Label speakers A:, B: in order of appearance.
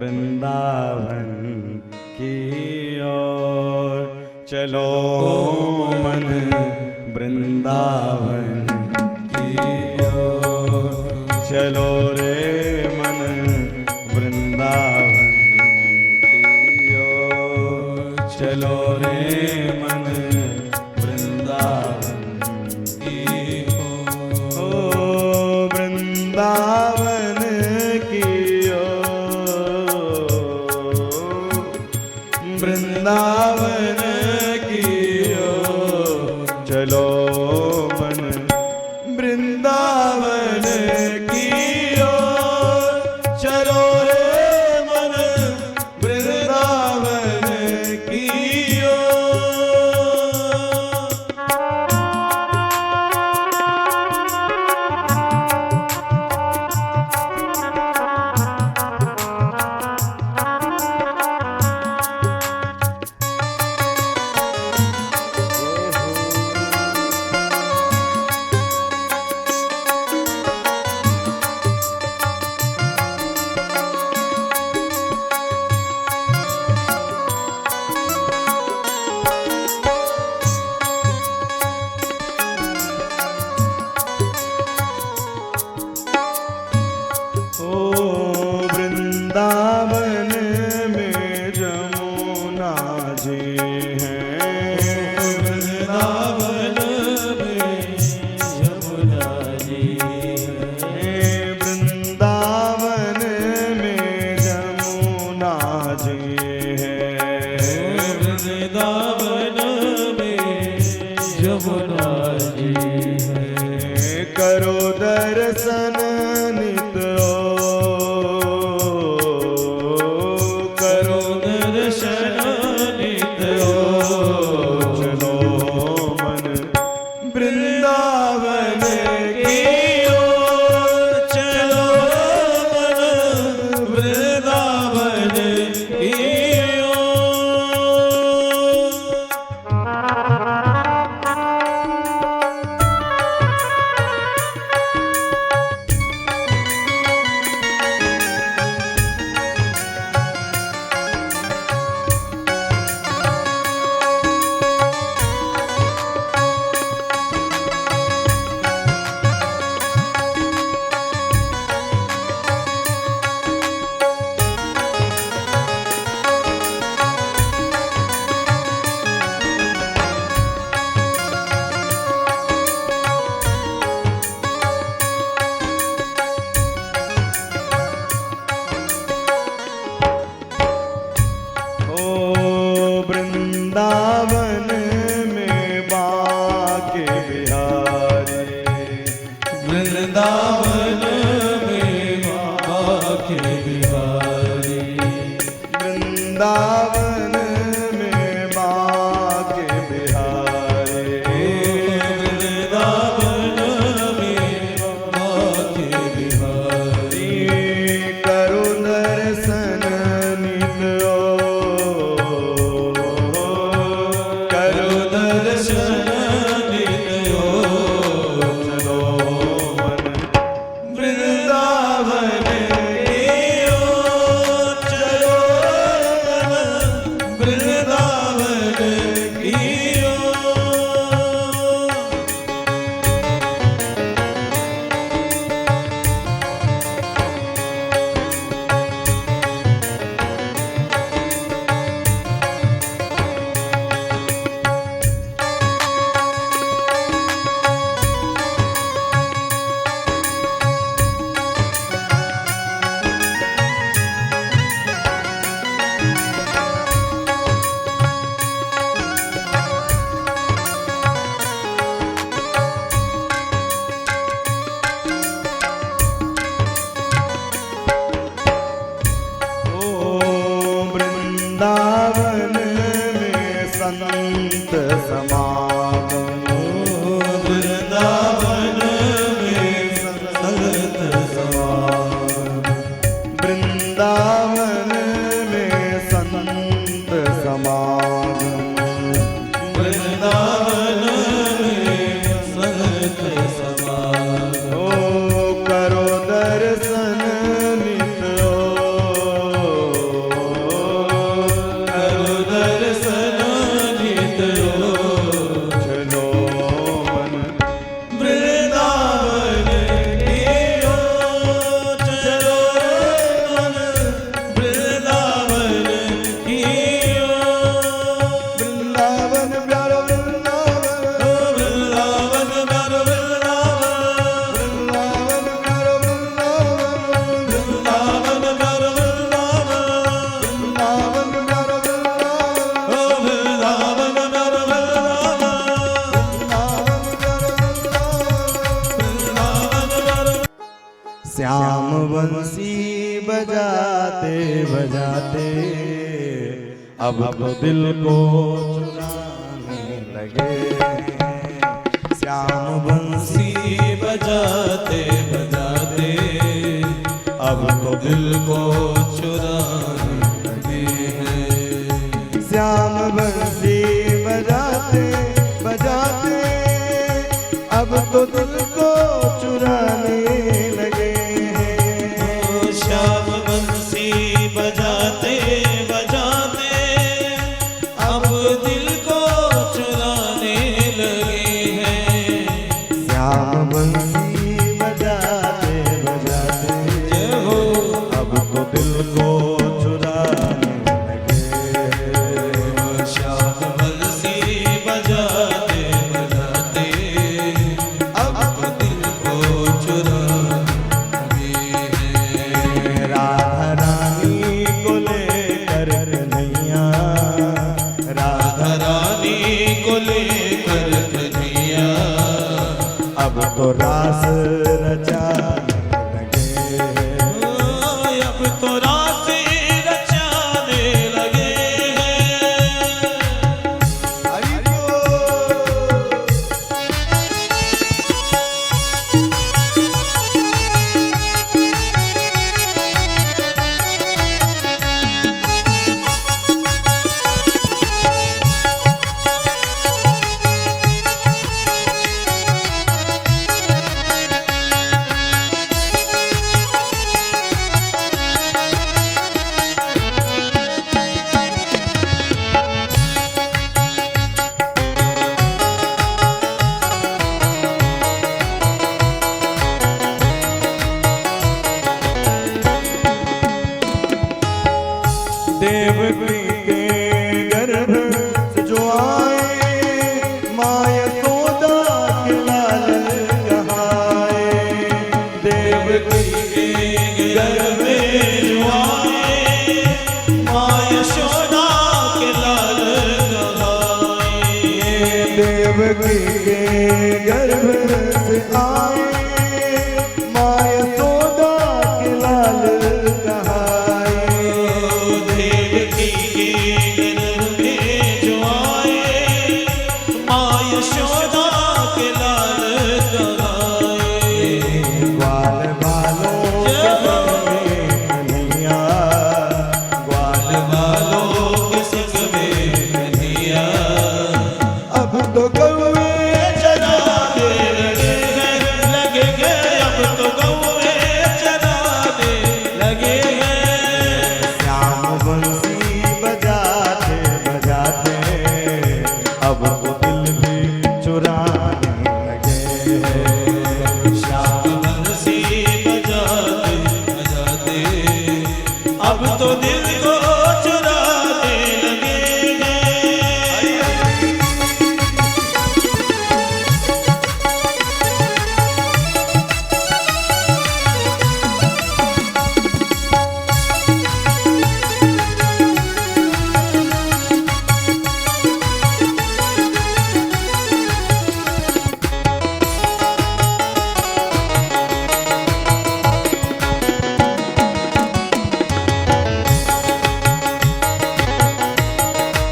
A: वृंदावन की ओर चलो मन वृंदावन की ओर चलो रे मन वृंदावन की ओर चलो रे मन वृंदावन की ओर वृंदावन की वृंदावन की ओर चलो मन वृंदावन की ओर चलो रे मन वृंदावन की वृंदावन में जमुना जी हैं, वृंदावन में जमुना जी हैं, वृंदावन में जमुना जी हैं, वृंदावन में जमुना जी हैं, करो दर्शन नित वृंदावन की ओर चलो मन वृंदावन की वृंदावन में बाके बिहारी, वृंदावन में बाके बिहारी, वृंदावन में बाके बिहारी, वृंदावन में बाके बिहारी, करो दर्शन नित वृंदावन में संत समागम, वृंदावन में संत समागम, वृंदावन में संत समागम, वृंदावन में संत समागम, ओ करो दर्शन नित बजाते बजाते अब तो दिल को चुराने लगे। श्याम बंसी
B: बजाते बजाते अब तो दिल को चुराने लगे हैं।
A: श्याम बंसी बजाते बजाते अब तो दिल को चुराने लगे हैं।
B: श्याम बंसी बजाते बजाते अब दिल को चुराने लगे हैं।
A: श्याम बंसी बजाते बजाते
B: जय हो
A: अब तो दिल को चुराने लगे।
B: श्याम बंसी बजाते बजाते अब तो दिल को चुराने लगे हैं।
A: राधा रानी को लेकर कन्हैया, राधा
B: रानी को लेकर कन्हैया
A: अब तो रास रचाने लगे।
B: अब तो रास रचाने लगे हैं।
A: हरि बोल। देवकी के गर्भ से जो आए, माँ यशोदा के लाल कहाए। देवकी
B: के गर्भ में जो आए, माँ यशोदा के लाल कहाए।
A: देवकी के गर्भ